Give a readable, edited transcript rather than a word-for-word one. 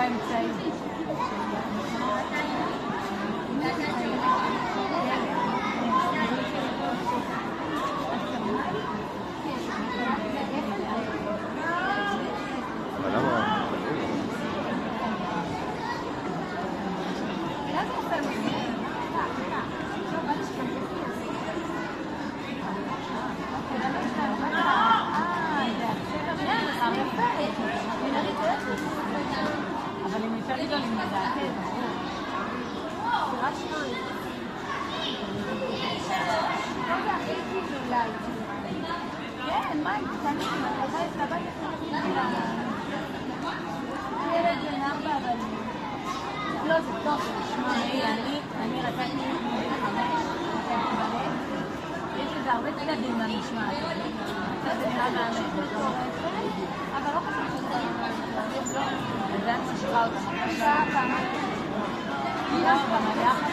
האמצעי. אבל אם אפשר לגדול עם לדעתי, רק שניים. לא זה הכי כאילו אולי. כן, מה, קטנים, אתה יודע, את הבת שלה. ילד בן 4, אבל... לא, זה טוב, תשמע, אני רציתי יש לזה הרבה צדדים למשמעת. זה נראה מעלה. אבל לא חשוב שזה וזה אני משאירה אותה. לא, גם היחד.